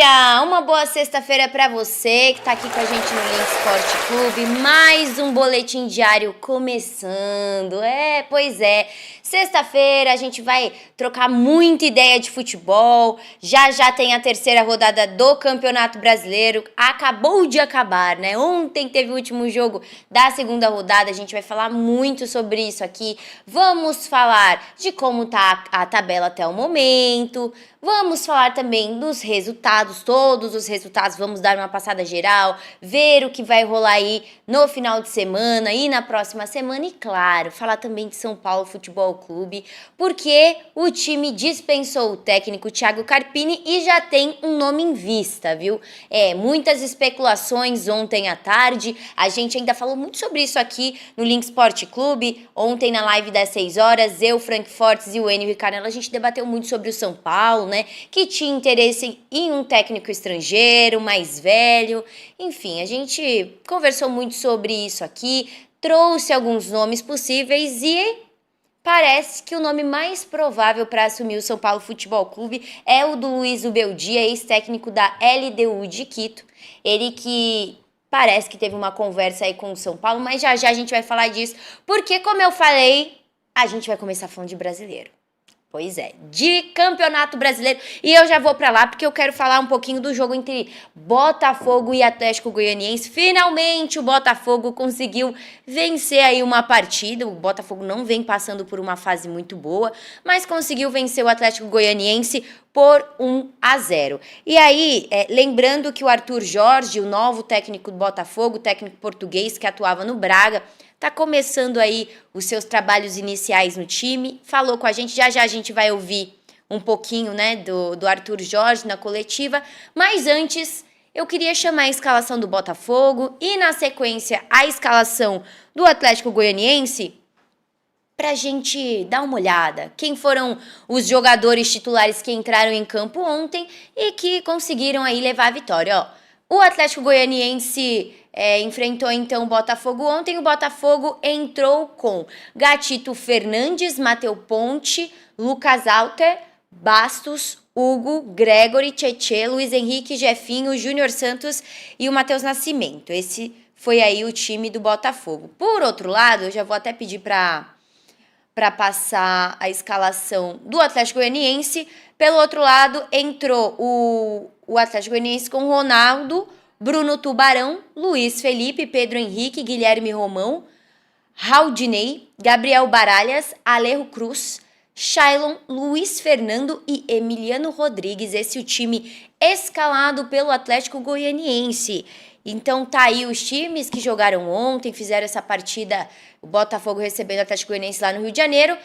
dia! Uma boa sexta-feira para você que tá aqui com a gente no Link Sport Clube. Mais um boletim diário começando. Pois é. Sexta-feira a gente vai trocar muita ideia de futebol. Já tem a terceira rodada do Campeonato Brasileiro. Acabou de acabar, né? Ontem teve o último jogo da segunda rodada. A gente vai falar muito sobre isso aqui. Vamos falar de como tá a tabela até o momento. Vamos falar também dos resultados, todos os resultados, vamos dar uma passada geral, ver o que vai rolar aí no final de semana e na próxima semana e, claro, falar também de São Paulo Futebol Clube, porque o time dispensou o técnico Thiago Carpini e já tem um nome em vista, viu? Muitas especulações ontem à tarde, a gente ainda falou muito sobre isso aqui no Link Sport Clube, ontem na live das 6 horas, eu, Frank Fortes e o Enio Ricardo, a gente debateu muito sobre o São Paulo, né? Que tinha interesse em um técnico estrangeiro, mais velho. Enfim, a gente conversou muito sobre isso aqui, trouxe alguns nomes possíveis e parece que o nome mais provável para assumir o São Paulo Futebol Clube é o do Luiz Ubeldia, ex-técnico da LDU de Quito. Ele que parece que teve uma conversa aí com o São Paulo, mas já a gente vai falar disso, porque, como eu falei, a gente vai começar falando de brasileiro. Pois é, de Campeonato Brasileiro. E eu já vou pra lá porque eu quero falar um pouquinho do jogo entre Botafogo e Atlético Goianiense. Finalmente o Botafogo conseguiu vencer aí uma partida. O Botafogo não vem passando por uma fase muito boa, mas conseguiu vencer o Atlético Goianiense por 1-0. E aí, lembrando que o Arthur Jorge, o novo técnico do Botafogo, técnico português que atuava no Braga, tá começando aí os seus trabalhos iniciais no time, falou com a gente, já a gente vai ouvir um pouquinho, né, do Arthur Jorge na coletiva, mas antes eu queria chamar a escalação do Botafogo e na sequência a escalação do Atlético Goianiense pra gente dar uma olhada. Quem foram os jogadores titulares que entraram em campo ontem e que conseguiram aí levar a vitória, ó. O Atlético Goianiense enfrentou então o Botafogo ontem. O Botafogo entrou com Gatito Fernandes, Mateu Ponte, Lucas Alter, Bastos, Hugo, Gregory, Tchê, Luiz Henrique, Jefinho, Júnior Santos e o Matheus Nascimento. Esse foi aí o time do Botafogo. Por outro lado, eu já vou até pedir para passar a escalação do Atlético Goianiense. Pelo outro lado, entrou o Atlético Goianiense com Ronaldo, Bruno Tubarão, Luiz Felipe, Pedro Henrique, Guilherme Romão, Raudinei, Gabriel Baralhas, Alejo Cruz, Shailon, Luiz Fernando e Emiliano Rodrigues. Esse é o time escalado pelo Atlético Goianiense. Então tá aí os times que jogaram ontem, fizeram essa partida, o Botafogo recebendo o Atlético Goianiense lá no Rio de Janeiro.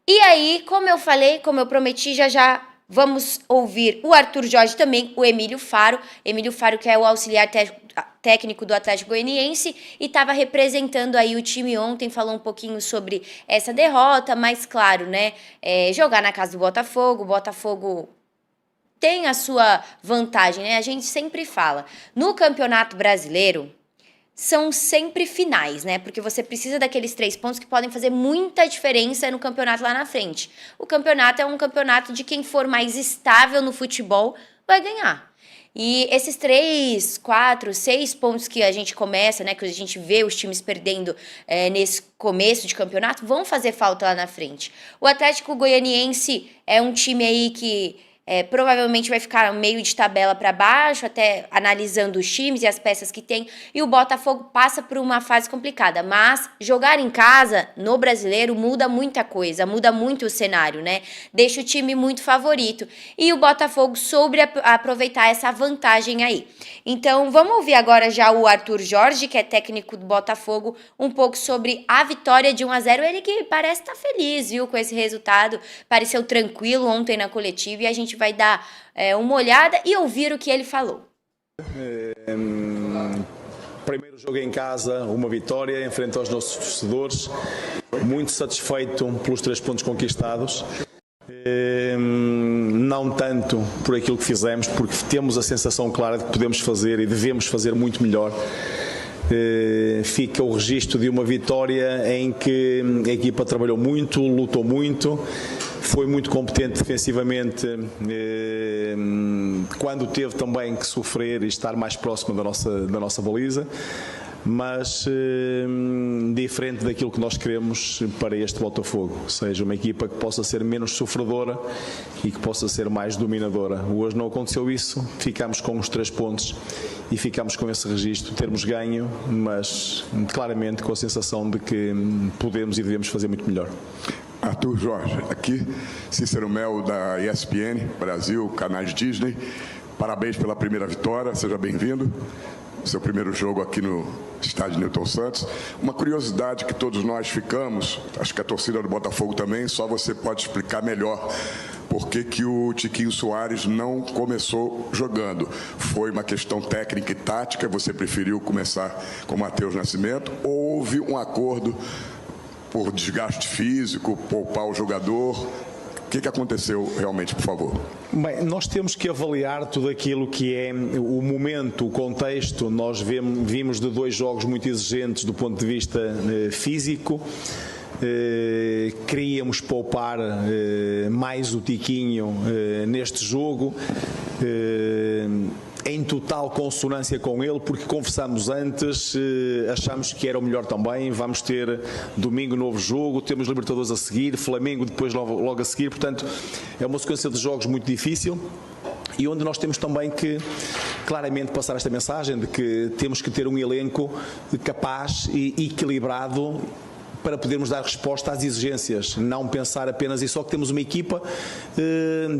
E aí, como eu falei, como eu prometi, já vamos ouvir o Arthur Jorge também, o Emílio Faro que é o auxiliar técnico do Atlético Goianiense e estava representando aí o time ontem, falou um pouquinho sobre essa derrota, mas claro, né, jogar na casa do Botafogo, o Botafogo tem a sua vantagem, né, a gente sempre fala, no Campeonato Brasileiro, são sempre finais, né? Porque você precisa daqueles 3 pontos que podem fazer muita diferença no campeonato lá na frente. O campeonato é um campeonato de quem for mais estável no futebol vai ganhar. E esses 3, 4, 6 pontos que a gente começa, né? Que a gente vê os times perdendo nesse começo de campeonato, vão fazer falta lá na frente. O Atlético Goianiense é um time aí que provavelmente vai ficar meio de tabela para baixo, até analisando os times e as peças que tem, e o Botafogo passa por uma fase complicada, mas jogar em casa, no Brasileiro, muda muita coisa, muda muito o cenário, né? Deixa o time muito favorito, e o Botafogo soube aproveitar essa vantagem aí. Então, vamos ouvir agora já o Arthur Jorge, que é técnico do Botafogo, um pouco sobre a vitória de 1-0, ele que parece estar feliz, viu, com esse resultado, pareceu tranquilo ontem na coletiva, e a gente vai dar uma olhada e ouvir o que ele falou. Primeiro jogo em casa, uma vitória em frente aos nossos torcedores, muito satisfeito pelos 3 pontos conquistados, não tanto por aquilo que fizemos, porque temos a sensação clara de que podemos fazer e devemos fazer muito melhor. Fica o registro de uma vitória em que a equipa trabalhou muito, lutou muito, foi muito competente defensivamente, quando teve também que sofrer e estar mais próximo da nossa baliza, mas diferente daquilo que nós queremos para este Botafogo, ou seja, uma equipa que possa ser menos sofredora e que possa ser mais dominadora. Hoje não aconteceu isso, ficámos com os 3 pontos e ficámos com esse registro, termos ganho, mas claramente com a sensação de que podemos e devemos fazer muito melhor. Arthur Jorge, aqui, Cícero Mel da ESPN, Brasil, canais Disney. Parabéns pela primeira vitória, seja bem-vindo. Seu primeiro jogo aqui no estádio Newton Santos. Uma curiosidade que todos nós ficamos, acho que a torcida do Botafogo também, só você pode explicar melhor por que o Tiquinho Soares não começou jogando. Foi uma questão técnica e tática, você preferiu começar com o Matheus Nascimento, ou houve um acordo por desgaste físico, poupar o jogador? O que aconteceu realmente, por favor? Bem, nós temos que avaliar tudo aquilo que é o momento, o contexto. Nós vimos de 2 jogos muito exigentes do ponto de vista físico. Queríamos poupar mais o Tiquinho neste jogo, em total consonância com ele, porque conversamos antes, achamos que era o melhor também. Vamos ter domingo novo jogo, temos Libertadores a seguir, Flamengo depois logo a seguir, portanto é uma sequência de jogos muito difícil e onde nós temos também que claramente passar esta mensagem de que temos que ter um elenco capaz e equilibrado para podermos dar resposta às exigências, não pensar apenas e só que temos uma equipa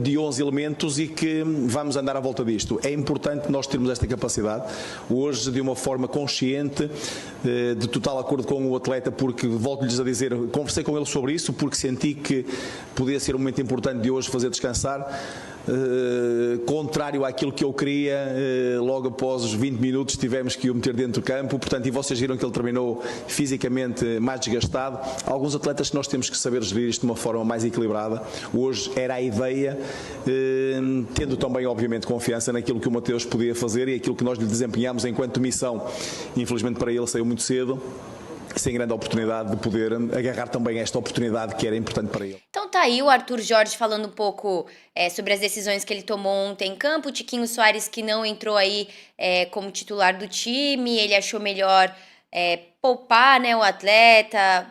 de 11 elementos e que vamos andar à volta disto. É importante nós termos esta capacidade, hoje de uma forma consciente, de total acordo com o atleta, porque volto-lhes a dizer, conversei com ele sobre isso, porque senti que podia ser um momento importante de hoje fazer descansar. Contrário àquilo que eu queria, logo após os 20 minutos tivemos que o meter dentro do campo, portanto, e vocês viram que ele terminou fisicamente mais desgastado. Alguns atletas que nós temos que saber gerir isto de uma forma mais equilibrada. Hoje era a ideia, tendo também obviamente confiança naquilo que o Mateus podia fazer e aquilo que nós lhe desempenhamos enquanto missão. Infelizmente para ele saiu muito cedo, sem grande oportunidade de poder agarrar também esta oportunidade que era importante para ele. Então tá aí o Arthur Jorge falando um pouco sobre as decisões que ele tomou ontem em campo. O Tiquinho Soares que não entrou aí como titular do time, ele achou melhor poupar, né, o atleta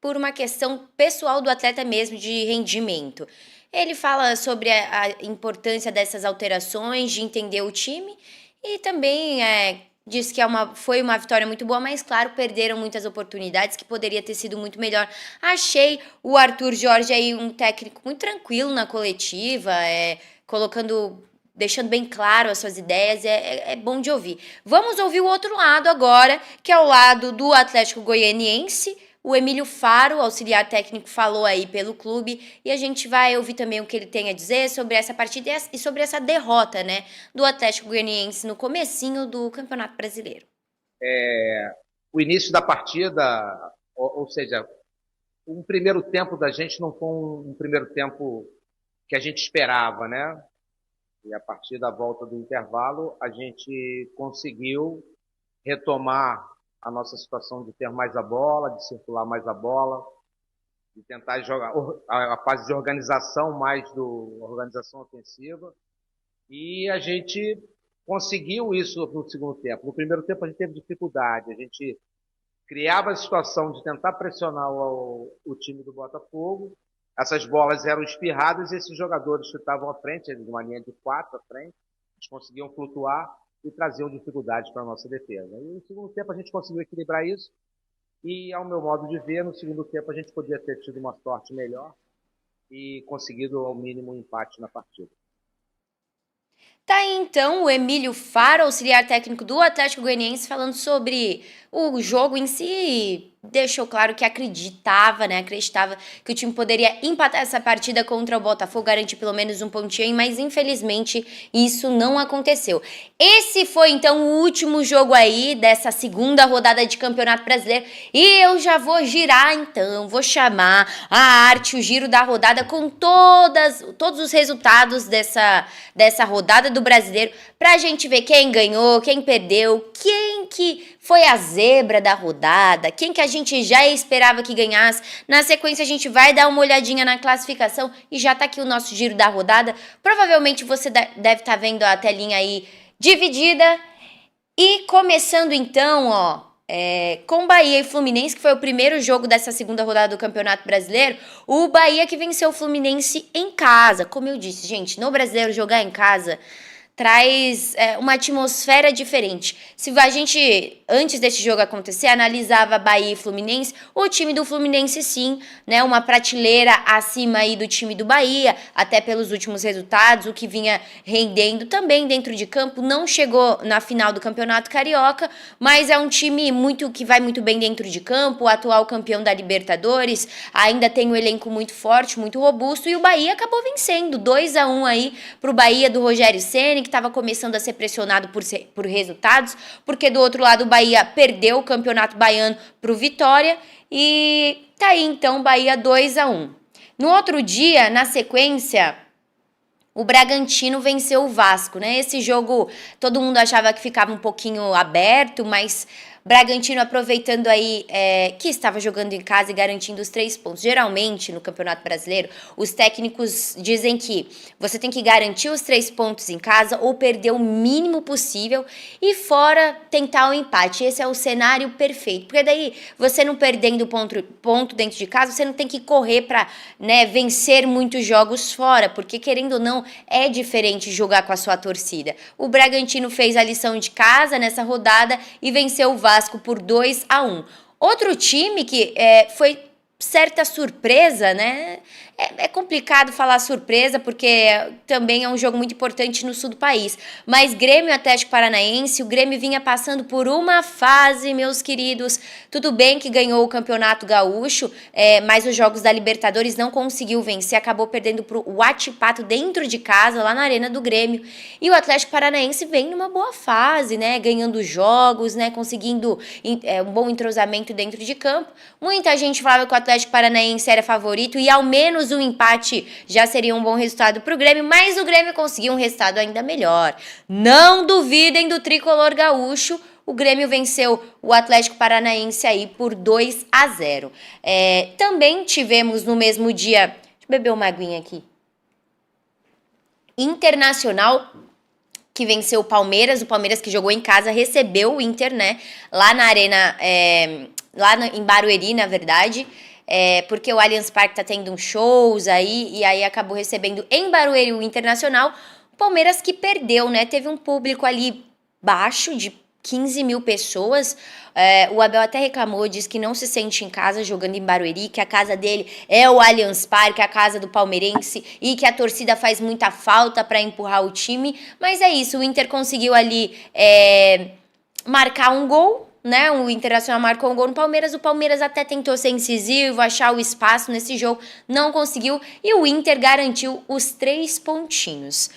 por uma questão pessoal do atleta mesmo, de rendimento. Ele fala sobre a importância dessas alterações, de entender o time e também diz que foi uma vitória muito boa, mas claro, perderam muitas oportunidades, que poderia ter sido muito melhor. Achei o Arthur Jorge aí um técnico muito tranquilo na coletiva, deixando bem claro as suas ideias, é bom de ouvir. Vamos ouvir o outro lado agora, que é o lado do Atlético Goianiense. O Emílio Faro, auxiliar técnico, falou aí pelo clube e a gente vai ouvir também o que ele tem a dizer sobre essa partida e sobre essa derrota, né, do Atlético Goianiense no comecinho do Campeonato Brasileiro. O início da partida, ou seja, um primeiro tempo da gente não foi um primeiro tempo que a gente esperava, né? E a partir da volta do intervalo, a gente conseguiu retomar a nossa situação de ter mais a bola, de circular mais a bola, de tentar jogar a fase de organização organização ofensiva. E a gente conseguiu isso no segundo tempo. No primeiro tempo a gente teve dificuldade, a gente criava a situação de tentar pressionar o time do Botafogo. Essas bolas eram espirradas e esses jogadores que estavam à frente, de uma linha de 4 à frente, eles conseguiam flutuar e traziam dificuldades para a nossa defesa. E no segundo tempo a gente conseguiu equilibrar isso e, ao meu modo de ver, no segundo tempo a gente podia ter tido uma sorte melhor e conseguido ao mínimo um empate na partida. Tá aí então o Emílio Faro, auxiliar técnico do Atlético Goianiense, falando sobre o jogo em si. Deixou claro que acreditava que o time poderia empatar essa partida contra o Botafogo, garantir pelo menos um pontinho, mas infelizmente isso não aconteceu. Esse foi então o último jogo aí dessa segunda rodada de Campeonato Brasileiro e eu já vou girar então, vou chamar a arte, o giro da rodada com todos os resultados dessa rodada do Brasileiro, pra gente ver quem ganhou, quem perdeu, quem que foi a zebra da rodada, quem que a gente já esperava que ganhasse. Na sequência, a gente vai dar uma olhadinha na classificação e já tá aqui o nosso giro da rodada. Provavelmente você deve estar vendo a telinha aí dividida. E começando então, ó, com Bahia e Fluminense, que foi o primeiro jogo dessa segunda rodada do Campeonato Brasileiro, o Bahia que venceu o Fluminense em casa. Como eu disse, gente, no Brasileiro jogar em casa traz uma atmosfera diferente. Se a gente, antes desse jogo acontecer, analisava Bahia e Fluminense, o time do Fluminense sim, né, uma prateleira acima aí do time do Bahia, até pelos últimos resultados, o que vinha rendendo também dentro de campo, não chegou na final do Campeonato Carioca, mas é um time que vai muito bem dentro de campo, o atual campeão da Libertadores, ainda tem um elenco muito forte, muito robusto, e o Bahia acabou vencendo, 2-1 aí pro Bahia do Rogério Ceni, que estava começando a ser pressionado por resultados, porque do outro lado o Bahia perdeu o Campeonato Baiano pro Vitória, e tá aí então Bahia 2-1. No outro dia, na sequência, o Bragantino venceu o Vasco, né? Esse jogo todo mundo achava que ficava um pouquinho aberto, mas Bragantino aproveitando aí que estava jogando em casa e garantindo os 3 pontos. Geralmente, no Campeonato Brasileiro, os técnicos dizem que você tem que garantir os 3 pontos em casa ou perder o mínimo possível e fora tentar o empate. Esse é o cenário perfeito, porque daí você não perdendo ponto dentro de casa, você não tem que correr para, né, vencer muitos jogos fora, porque querendo ou não, é diferente jogar com a sua torcida. O Bragantino fez a lição de casa nessa rodada e venceu o Vasco por 2-1. Outro time que foi certa surpresa, né? É complicado falar surpresa, porque também é um jogo muito importante no sul do país. Mas Grêmio e Atlético Paranaense, o Grêmio vinha passando por uma fase, meus queridos. Tudo bem que ganhou o Campeonato Gaúcho, mas os jogos da Libertadores não conseguiu vencer, acabou perdendo pro Huachipato dentro de casa, lá na Arena do Grêmio. E o Atlético Paranaense vem numa boa fase, né? Ganhando jogos, né? Conseguindo um bom entrosamento dentro de campo. Muita gente falava que o Atlético Paranaense era favorito e ao menos um empate já seria um bom resultado para o Grêmio, mas o Grêmio conseguiu um resultado ainda melhor. Não duvidem do tricolor gaúcho, o Grêmio venceu o Atlético Paranaense aí por 2-0. Também tivemos no mesmo dia, deixa eu beber uma aguinha aqui, Internacional, que venceu o Palmeiras que jogou em casa, recebeu o Inter, né, lá na Arena, em Barueri, na verdade, porque o Allianz Parque tá tendo uns shows aí, e aí acabou recebendo em Barueri o Internacional. O Palmeiras que perdeu, né? Teve um público ali baixo, de 15 mil pessoas. O Abel até reclamou, disse que não se sente em casa jogando em Barueri, que a casa dele é o Allianz Parque, a casa do palmeirense, e que a torcida faz muita falta para empurrar o time. Mas é isso, o Inter conseguiu ali marcar um gol, né? O Internacional marcou um gol no Palmeiras, o Palmeiras até tentou ser incisivo, achar o espaço nesse jogo, não conseguiu, e o Inter garantiu os 3 pontinhos.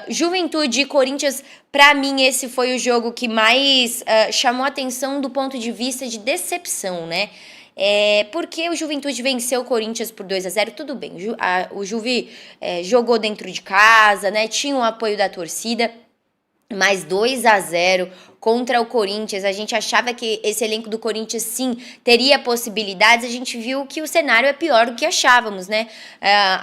Juventude e Corinthians, pra mim esse foi o jogo que mais chamou atenção do ponto de vista de decepção, né? Porque o Juventude venceu o Corinthians por 2-0, tudo bem, o Juve jogou dentro de casa, né? Tinha o apoio da torcida, mas 2-0 contra o Corinthians, a gente achava que esse elenco do Corinthians sim teria possibilidades, a gente viu que o cenário é pior do que achávamos, né?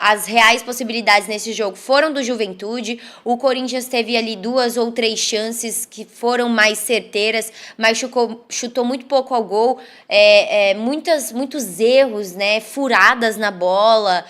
As reais possibilidades nesse jogo foram do Juventude, o Corinthians teve ali 2 ou 3 chances que foram mais certeiras, mas chutou muito pouco ao gol, muitos erros, né? Furadas na bola,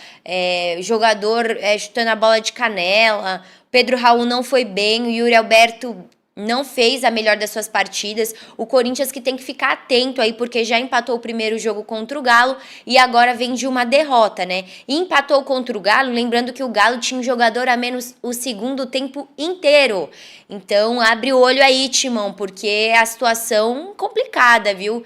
jogador chutando a bola de canela, Pedro Raul não foi bem, o Yuri Alberto não fez a melhor das suas partidas. O Corinthians que tem que ficar atento aí, porque já empatou o primeiro jogo contra o Galo e agora vem de uma derrota, né? E empatou contra o Galo, lembrando que o Galo tinha um jogador a menos o segundo tempo inteiro. Então, abre o olho aí, Timão, porque a situação complicada, viu?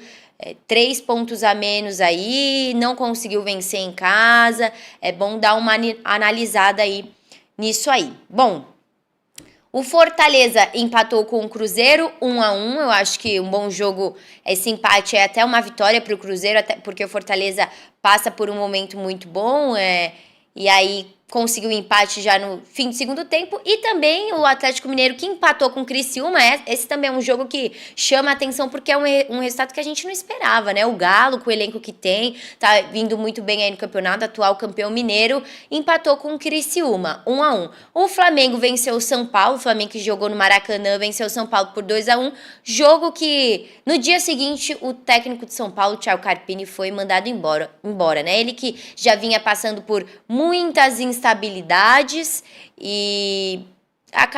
3 pontos a menos aí, não conseguiu vencer em casa. É bom dar uma analisada aí nisso aí. Bom, o Fortaleza empatou com o Cruzeiro 1-1, eu acho que um bom jogo, esse empate é até uma vitória para o Cruzeiro, até porque o Fortaleza passa por um momento muito bom, e aí conseguiu um empate já no fim do segundo tempo, e também o Atlético Mineiro que empatou com o Criciúma. Esse também é um jogo que chama a atenção porque é um resultado que a gente não esperava, né? O Galo, com o elenco que tem, tá vindo muito bem aí no campeonato, atual campeão mineiro, empatou com o Criciúma, 1-1. O Flamengo venceu o São Paulo, o Flamengo que jogou no Maracanã venceu o São Paulo por 2-1, jogo que no dia seguinte o técnico de São Paulo, Thiago Carpini, foi mandado embora, né? Ele que já vinha passando por muitas instabilidades e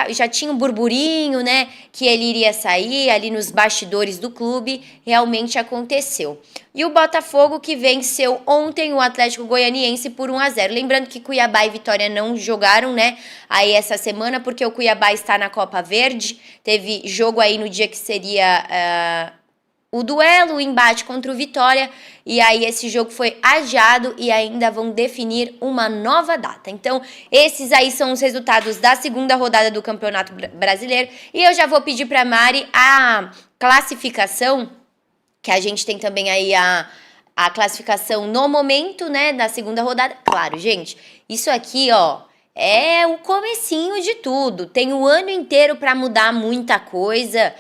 já tinha um burburinho, né, que ele iria sair ali nos bastidores do clube, realmente aconteceu. E o Botafogo que venceu ontem o Atlético Goianiense por 1-0. Lembrando que Cuiabá e Vitória não jogaram, né, aí essa semana, porque o Cuiabá está na Copa Verde, teve jogo aí no dia que seria o duelo, o embate contra o Vitória, e aí esse jogo foi adiado e ainda vão definir uma nova data. Então, esses aí são os resultados da segunda rodada do Campeonato Brasileiro, e eu já vou pedir para Mari a classificação, que a gente tem também aí a classificação no momento, né, da segunda rodada. Claro, gente, isso aqui, ó, é o comecinho de tudo, tem o ano inteiro para mudar muita coisa.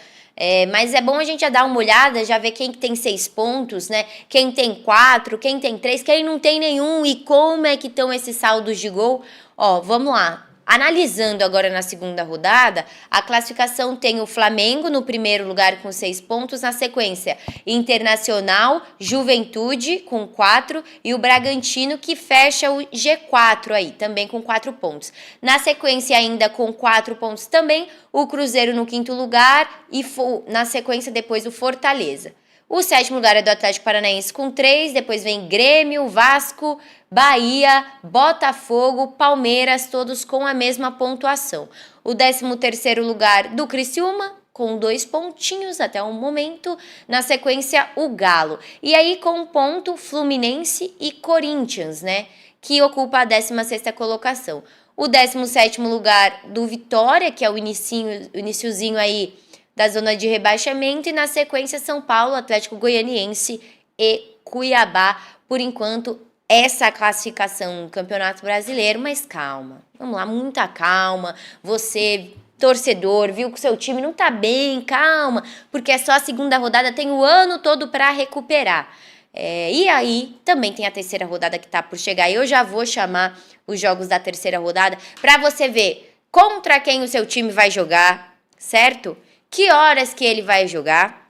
Mas é bom a gente já dar uma olhada, já ver quem tem 6 pontos, né? Quem tem 4, quem tem 3, quem não tem nenhum e como é que estão esses saldos de gol. Ó, vamos lá. Analisando agora na segunda rodada, a classificação tem o Flamengo no primeiro lugar com 6 pontos, na sequência Internacional, Juventude com 4 e o Bragantino que fecha o G4 aí, também com 4 pontos. Na sequência ainda com 4 pontos também, o Cruzeiro no quinto lugar e na sequência depois o Fortaleza. O 7º lugar é do Atlético Paranaense com 3, depois vem Grêmio, Vasco, Bahia, Botafogo, Palmeiras, todos com a mesma pontuação. O 13º lugar do Criciúma, com 2 pontinhos até o momento. Na sequência, o Galo. E aí com ponto, Fluminense e Corinthians, né? Que ocupa a 16ª colocação. O 17º lugar do Vitória, que é o iniciozinho aí da zona de rebaixamento, e na sequência São Paulo, Atlético Goianiense e Cuiabá. Por enquanto, essa classificação no Campeonato Brasileiro, mas calma, vamos lá, muita calma. Você, torcedor, viu que o seu time não tá bem, calma, porque é só a segunda rodada, tem o ano todo para recuperar. E aí, também tem a terceira rodada que tá por chegar, e eu já vou chamar os jogos da terceira rodada para você ver contra quem o seu time vai jogar, certo? Que horas que ele vai jogar,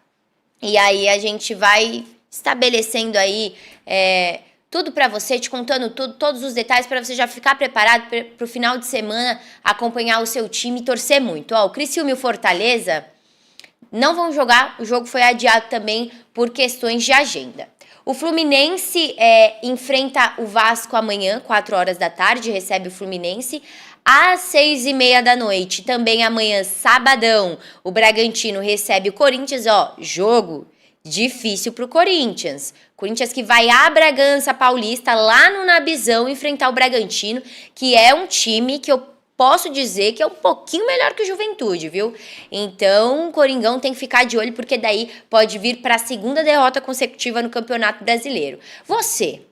e aí a gente vai estabelecendo aí tudo para você, te contando tudo, todos os detalhes para você já ficar preparado para o final de semana acompanhar o seu time e torcer muito. Ó, o Criciúma e o Fortaleza não vão jogar, o jogo foi adiado também por questões de agenda. O Fluminense enfrenta o Vasco amanhã, 4 horas da tarde, recebe o Fluminense. Às 6h30 da noite, também amanhã, sabadão, o Bragantino recebe o Corinthians. Ó, jogo difícil pro Corinthians. Corinthians que vai a Bragança Paulista, lá no Nabizão, enfrentar o Bragantino, que é um time que eu posso dizer que é um pouquinho melhor que o Juventude, viu? Então, o Coringão tem que ficar de olho, porque daí pode vir para a segunda derrota consecutiva no Campeonato Brasileiro. Você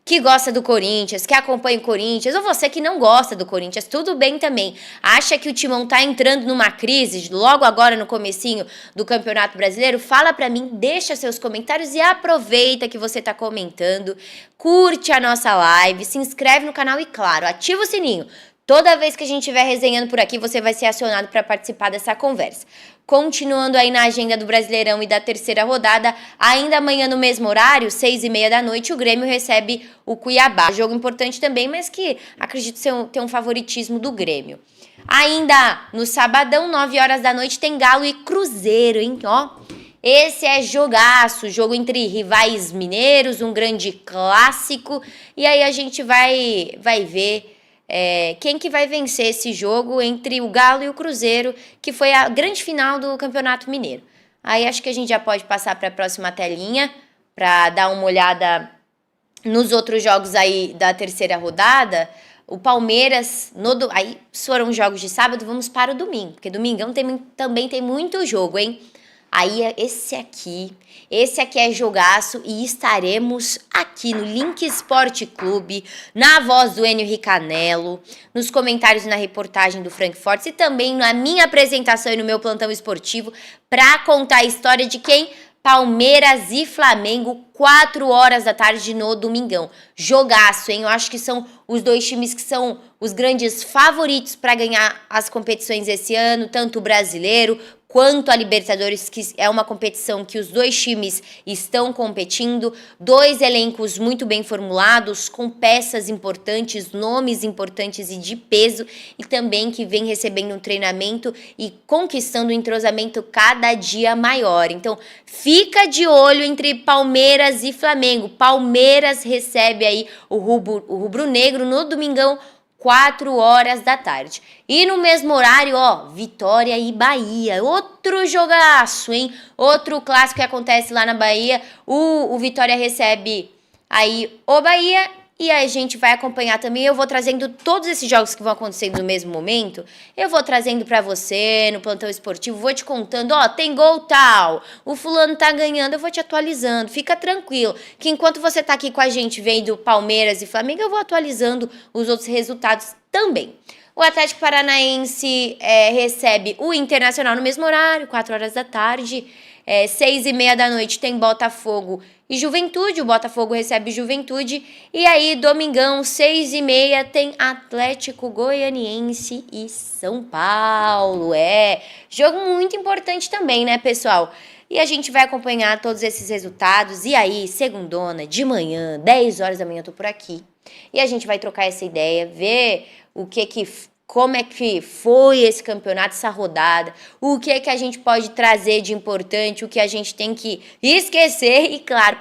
que gosta do Corinthians, que acompanha o Corinthians, ou você que não gosta do Corinthians, tudo bem também. Acha que o Timão tá entrando numa crise logo agora no comecinho do Campeonato Brasileiro? Fala pra mim, deixa seus comentários e aproveita que você tá comentando, curte a nossa live, se inscreve no canal e, claro, ativa o sininho. Toda vez que a gente estiver resenhando por aqui, você vai ser acionado para participar dessa conversa. Continuando aí na agenda do Brasileirão e da terceira rodada, ainda amanhã no mesmo horário, 6h30 da noite, o Grêmio recebe o Cuiabá. Jogo importante também, mas que acredito ter um favoritismo do Grêmio. Ainda no sabadão, 9 horas da noite, tem Galo e Cruzeiro, hein? Ó, esse é jogaço, jogo entre rivais mineiros, um grande clássico. E aí a gente vai ver quem que vai vencer esse jogo entre o Galo e o Cruzeiro, que foi a grande final do Campeonato Mineiro. Aí acho que a gente já pode passar para a próxima telinha para dar uma olhada nos outros jogos aí da terceira rodada. O Palmeiras, aí foram jogos de sábado, vamos para o domingo, porque domingão também tem muito jogo, hein? Aí esse aqui é jogaço e estaremos aqui no Link Sport Clube, na voz do Enio Ricanello, nos comentários e na reportagem do Frank Fortes e também na minha apresentação e no meu plantão esportivo para contar a história de quem? Palmeiras e Flamengo, 4 horas da tarde no domingão. Jogaço, hein? Eu acho que são os dois times que são os grandes favoritos para ganhar as competições esse ano, tanto o brasileiro quanto a Libertadores, que é uma competição que os dois times estão competindo. Dois elencos muito bem formulados, com peças importantes, nomes importantes e de peso, e também que vem recebendo um treinamento e conquistando um entrosamento cada dia maior. Então, fica de olho entre Palmeiras e Flamengo. Palmeiras recebe aí o rubro-negro no domingão, 4 horas da tarde. E no mesmo horário, ó, Vitória e Bahia. Outro jogaço, hein? Outro clássico que acontece lá na Bahia. O Vitória recebe aí o Bahia e a gente vai acompanhar também. Eu vou trazendo todos esses jogos que vão acontecendo no mesmo momento. Eu vou trazendo pra você no plantão esportivo. Vou te contando, ó, tem gol tal. O fulano tá ganhando. Eu vou te atualizando. Fica tranquilo. Que enquanto você tá aqui com a gente vendo Palmeiras e Flamengo, eu vou atualizando os outros resultados também. O Atlético Paranaense recebe o Internacional no mesmo horário, 4 horas da tarde. 6h30 da noite tem Botafogo e Juventude. O Botafogo recebe Juventude. E aí, domingão, 6h30, tem Atlético Goianiense e São Paulo. Jogo muito importante também, né, pessoal? E a gente vai acompanhar todos esses resultados. E aí, segundona, de manhã, 10 horas da manhã, eu tô por aqui. E a gente vai trocar essa ideia, ver como é que foi esse campeonato, essa rodada, o que é que a gente pode trazer de importante, o que a gente tem que esquecer e, claro,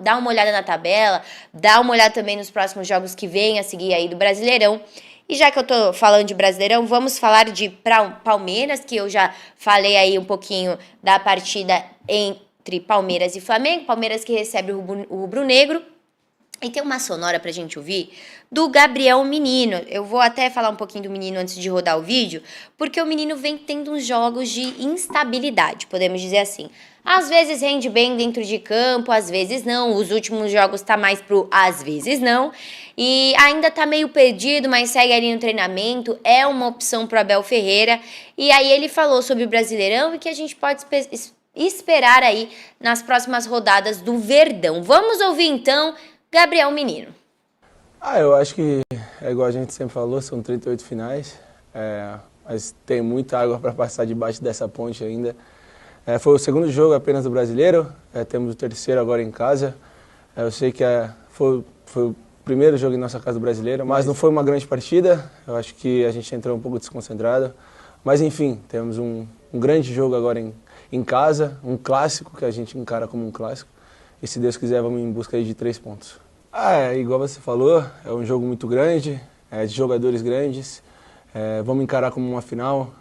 dar uma olhada na tabela, dar uma olhada também nos próximos jogos que vêm a seguir aí do Brasileirão. E já que eu tô falando de Brasileirão, vamos falar de Palmeiras, que eu já falei aí um pouquinho da partida entre Palmeiras e Flamengo, Palmeiras que recebe o rubro-negro. E tem uma sonora pra gente ouvir do Gabriel Menino. Eu vou até falar um pouquinho do Menino antes de rodar o vídeo, porque o Menino vem tendo uns jogos de instabilidade, podemos dizer assim. Às vezes rende bem dentro de campo, às vezes não. Os últimos jogos tá mais pro às vezes não. E ainda tá meio perdido, mas segue ali no treinamento. É uma opção pro Abel Ferreira. E aí ele falou sobre o Brasileirão e que a gente pode esperar aí nas próximas rodadas do Verdão. Vamos ouvir então Gabriel Menino. Eu acho que é igual a gente sempre falou, são 38 finais, mas tem muita água para passar debaixo dessa ponte ainda. Foi o segundo jogo apenas do Brasileiro, temos o terceiro agora em casa. Eu sei que foi o primeiro jogo em nossa casa do Brasileiro, mas não foi uma grande partida. Eu acho que a gente entrou um pouco desconcentrado. Mas enfim, temos um grande jogo agora em casa, um clássico que a gente encara como um clássico. E se Deus quiser, vamos em busca aí de 3 pontos. Igual você falou, é um jogo muito grande, de jogadores grandes. Vamos encarar como uma final,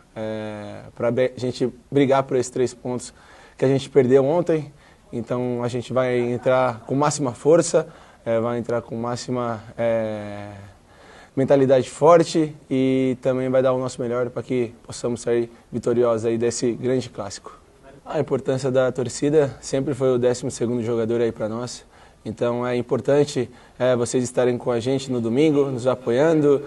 para a gente brigar por esses 3 pontos que a gente perdeu ontem. Então a gente vai entrar com máxima força, vai entrar com máxima mentalidade forte e também vai dar o nosso melhor para que possamos sair vitoriosos aí desse grande clássico. A importância da torcida sempre foi o 12º jogador aí para nós. Então é importante vocês estarem com a gente no domingo, nos apoiando,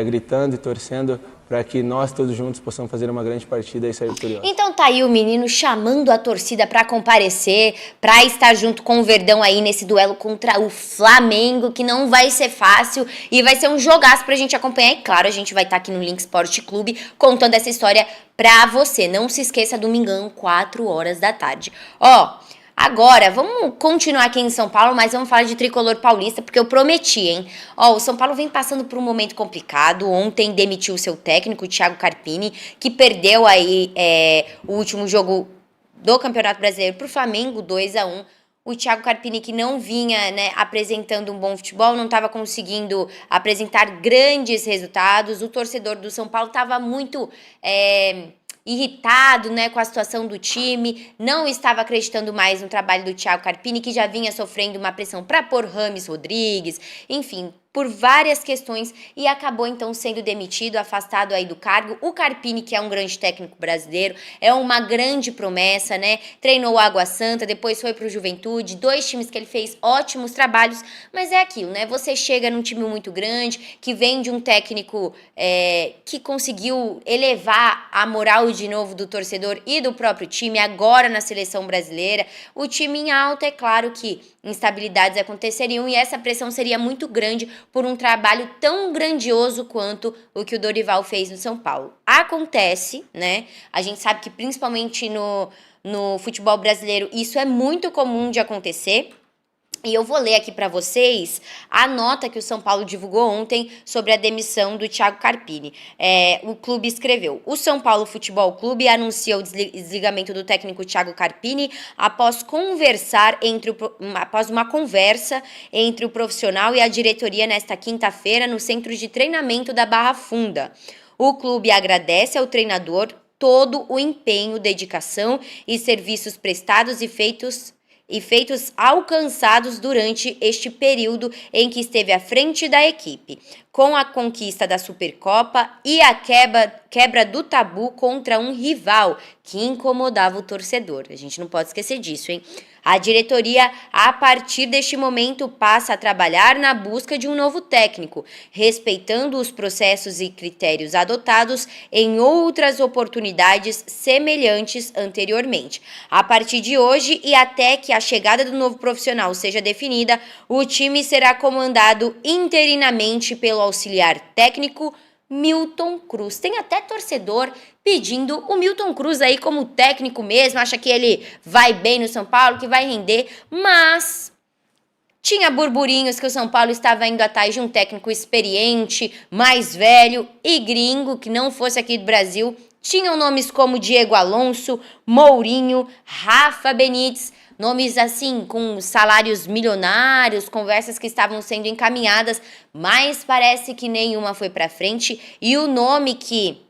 gritando e torcendo para que nós todos juntos possamos fazer uma grande partida e sair vitoriosos. Então tá aí o Menino chamando a torcida para comparecer, para estar junto com o Verdão aí nesse duelo contra o Flamengo, que não vai ser fácil e vai ser um jogaço pra gente acompanhar. E claro, a gente vai estar aqui no Link Sport Clube contando essa história pra você. Não se esqueça, domingão, 4 horas da tarde. Agora, vamos continuar aqui em São Paulo, mas vamos falar de tricolor paulista, porque eu prometi, hein? O São Paulo vem passando por um momento complicado. Ontem demitiu o seu técnico, o Thiago Carpini, que perdeu aí o último jogo do Campeonato Brasileiro pro Flamengo, 2-1. O Thiago Carpini, que não vinha apresentando um bom futebol, não estava conseguindo apresentar grandes resultados. O torcedor do São Paulo estava muito irritado com a situação do time, não estava acreditando mais no trabalho do Thiago Carpini, que já vinha sofrendo uma pressão para pôr Rames Rodrigues, enfim, por várias questões e acabou então sendo demitido, afastado aí do cargo. O Carpini, que é um grande técnico brasileiro, é uma grande promessa, né? Treinou o Água Santa, depois foi pro Juventude, 2 times que ele fez ótimos trabalhos, mas é aquilo, né? Você chega num time muito grande, que vem de um técnico que conseguiu elevar a moral de novo do torcedor e do próprio time, agora na seleção brasileira. O time em alta, é claro que instabilidades aconteceriam e essa pressão seria muito grande por um trabalho tão grandioso quanto o que o Dorival fez no São Paulo. Acontece, né? A gente sabe que principalmente no futebol brasileiro isso é muito comum de acontecer. E eu vou ler aqui para vocês a nota que o São Paulo divulgou ontem sobre a demissão do Thiago Carpini. O clube escreveu: o São Paulo Futebol Clube anuncia o desligamento do técnico Thiago Carpini após uma conversa entre o profissional e a diretoria nesta quinta-feira no centro de treinamento da Barra Funda. O clube agradece ao treinador todo o empenho, dedicação e serviços prestados e feitos alcançados durante este período em que esteve à frente da equipe, com a conquista da Supercopa e a quebra do tabu contra um rival que incomodava o torcedor. A gente não pode esquecer disso, hein? A diretoria, a partir deste momento, passa a trabalhar na busca de um novo técnico, respeitando os processos e critérios adotados em outras oportunidades semelhantes anteriormente. A partir de hoje e até que a chegada do novo profissional seja definida, o time será comandado interinamente pelo auxiliar técnico Milton Cruz. Tem até torcedor pedindo o Milton Cruz aí como técnico mesmo, acha que ele vai bem no São Paulo, que vai render, mas tinha burburinhos que o São Paulo estava indo atrás de um técnico experiente, mais velho e gringo, que não fosse aqui do Brasil. Tinham nomes como Diego Alonso, Mourinho, Rafa Benítez, nomes assim com salários milionários, conversas que estavam sendo encaminhadas, mas parece que nenhuma foi para frente. E o nome que,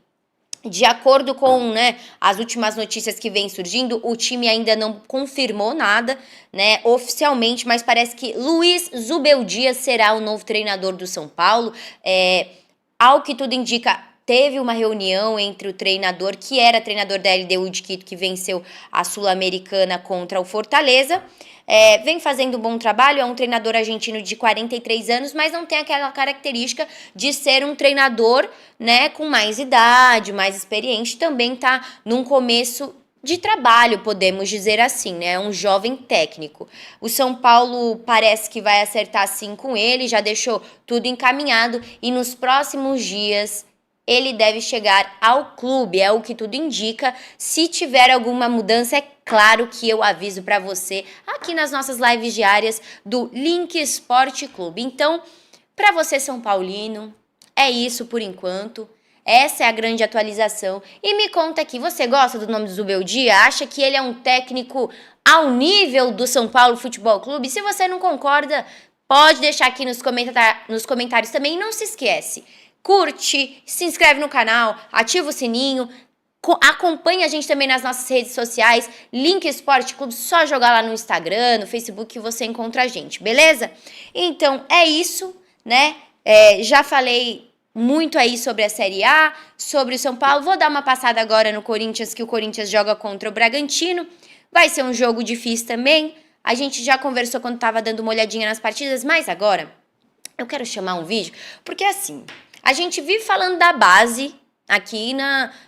de acordo com, né, as últimas notícias que vem surgindo, o time ainda não confirmou nada, né, oficialmente, mas parece que Luiz Zubeldia será o novo treinador do São Paulo. Ao que tudo indica, teve uma reunião entre o treinador, que era treinador da LDU de Quito, que venceu a Sul-Americana contra o Fortaleza. Vem fazendo um bom trabalho, é um treinador argentino de 43 anos, mas não tem aquela característica de ser um treinador, né, com mais idade, mais experiente, também está num começo de trabalho, podemos dizer assim, né? É um jovem técnico. O São Paulo parece que vai acertar sim com ele, já deixou tudo encaminhado e nos próximos dias ele deve chegar ao clube, é o que tudo indica. Se tiver alguma mudança, é claro que eu aviso para você aqui nas nossas lives diárias do Link Esporte Clube. Então, para você São Paulino, é isso por enquanto. Essa é a grande atualização. E me conta aqui, você gosta do nome do Zubeldia? Acha que ele é um técnico ao nível do São Paulo Futebol Clube? Se você não concorda, pode deixar aqui nos comentários também. E não se esquece, curte, se inscreve no canal, ativa o sininho, acompanha a gente também nas nossas redes sociais, Link Esporte Clube, só jogar lá no Instagram, no Facebook que você encontra a gente, beleza? Então é isso, né? Já falei muito aí sobre a Série A, sobre o São Paulo. Vou dar uma passada agora no Corinthians, que o Corinthians joga contra o Bragantino. Vai ser um jogo difícil também. A gente já conversou quando estava dando uma olhadinha nas partidas, mas agora eu quero chamar um vídeo, porque assim, a gente vive falando da base aqui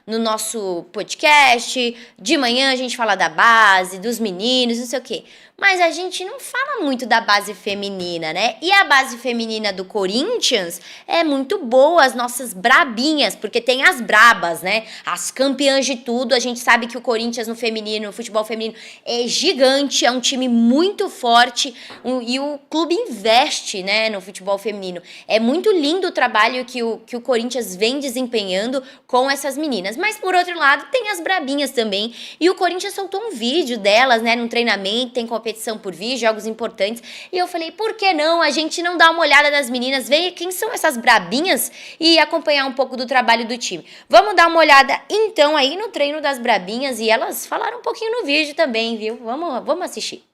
no nosso podcast. De manhã a gente fala da base, dos meninos, não sei o quê. Mas a gente não fala muito da base feminina, né? E a base feminina do Corinthians é muito boa, as nossas brabinhas, porque tem as brabas, né? As campeãs de tudo. A gente sabe que o Corinthians no feminino, no futebol feminino, é gigante, é um time muito forte e o clube investe, né, no futebol feminino. É muito lindo o trabalho que o Corinthians vem desempenhando com essas meninas. Mas, por outro lado, tem as brabinhas também. E o Corinthians soltou um vídeo delas, né, num treinamento, tem competição por vir, jogos importantes, e eu falei, por que não a gente não dá uma olhada das meninas, ver quem são essas brabinhas e acompanhar um pouco do trabalho do time. Vamos dar uma olhada então aí no treino das brabinhas, e elas falaram um pouquinho no vídeo também, viu? Vamos assistir.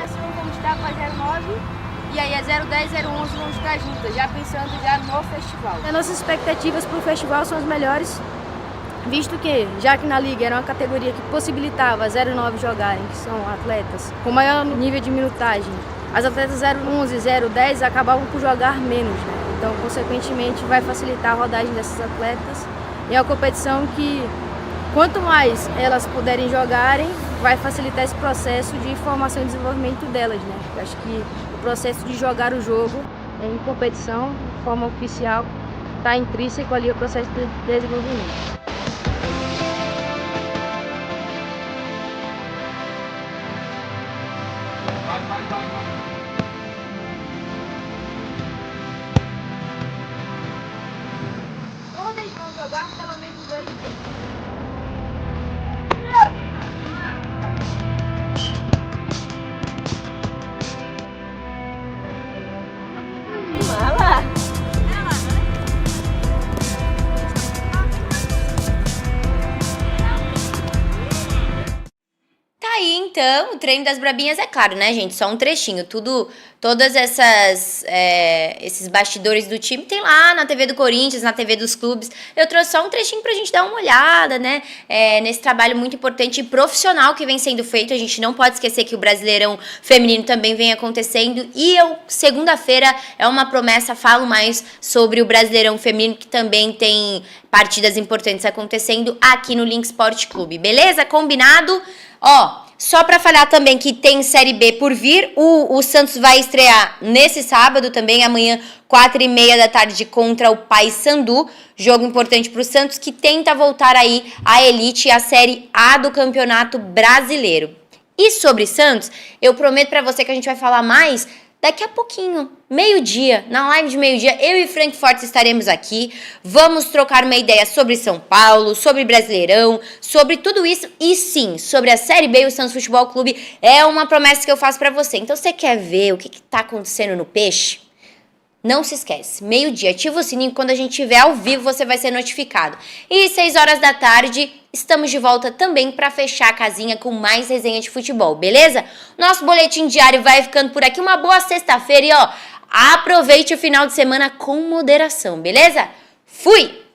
Como está, rapaziada? e aí é 010, 011 vão jogar juntas, já pensando já no festival. As nossas expectativas para o festival são as melhores, visto que, já que na Liga era uma categoria que possibilitava 09 jogarem, que são atletas com maior nível de minutagem, as atletas 011 e 010 acabavam por jogar menos, né? Então, consequentemente, vai facilitar a rodagem dessas atletas. E é uma competição que, quanto mais elas puderem jogarem, vai facilitar esse processo de formação e desenvolvimento delas, né? Eu acho que o processo de jogar o jogo em competição, de forma oficial, está intrínseco ali ao processo de desenvolvimento. Todas vão jogar pelo menos 2 vezes. Tá aí, então, o treino das brabinhas, é claro, né, gente? Só um trechinho. Todas esses bastidores do time tem lá na TV do Corinthians, na TV dos clubes. Eu trouxe só um trechinho pra gente dar uma olhada, né? Nesse trabalho muito importante e profissional que vem sendo feito. A gente não pode esquecer que o Brasileirão Feminino também vem acontecendo. E segunda-feira é uma promessa, falo mais sobre o Brasileirão Feminino, que também tem partidas importantes acontecendo aqui no Link Sport Clube. Beleza? Combinado? Ó, só pra falar também que tem Série B por vir, o Santos vai estrear nesse sábado também, amanhã, 4h30 da tarde, contra o Paysandu, jogo importante pro Santos, que tenta voltar aí à elite e à Série A do Campeonato Brasileiro. E sobre Santos, eu prometo pra você que a gente vai falar mais daqui a pouquinho, meio-dia, na live de meio-dia, eu e Frank Fortes estaremos aqui. Vamos trocar uma ideia sobre São Paulo, sobre Brasileirão, sobre tudo isso e sim, sobre a Série B e o Santos Futebol Clube. É uma promessa que eu faço pra você. Então, você quer ver o que tá acontecendo no Peixe? Não se esquece, meio-dia, ativa o sininho, quando a gente estiver ao vivo você vai ser notificado. E 6 horas da tarde, estamos de volta também para fechar a casinha com mais resenha de futebol, beleza? Nosso boletim diário vai ficando por aqui, uma boa sexta-feira e ó, aproveite o final de semana com moderação, beleza? Fui!